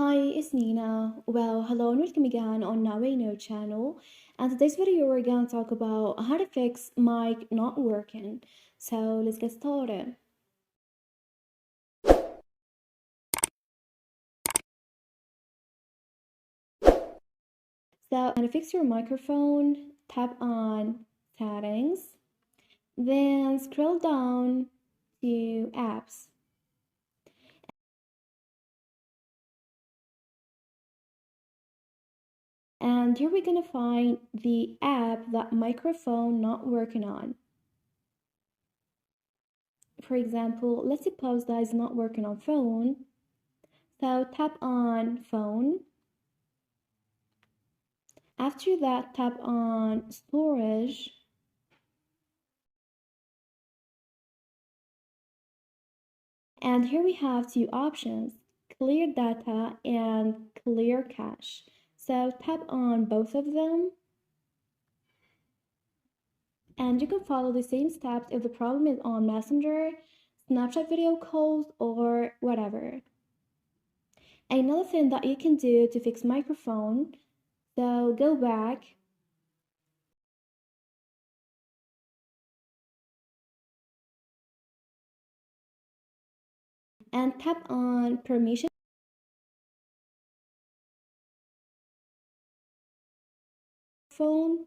Hi, it's Nina. Well, hello and welcome again on Nawayno channel. And today's video we're going to talk about how to fix mic not working. So let's get started. So to fix your microphone, tap on settings, then scroll down to apps. And here we're gonna find the app that microphone not working on. For example, let's suppose that is not working on phone. So tap on phone. After that, tap on storage. And here we have two options, clear data and clear cache. So tap on both of them. And you can follow the same steps if the problem is on Messenger, Snapchat video calls, or whatever. Another thing that you can do to fix microphone, so go back and tap on permission phone.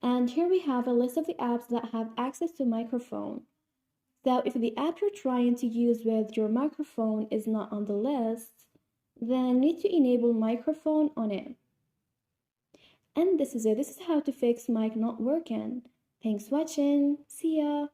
And here we have a list of the apps that have access to microphone. So if the app you're trying to use with your microphone is not on the list, then need to enable microphone on it. And this is it. This is how to fix mic not working. Thanks for watching. See ya.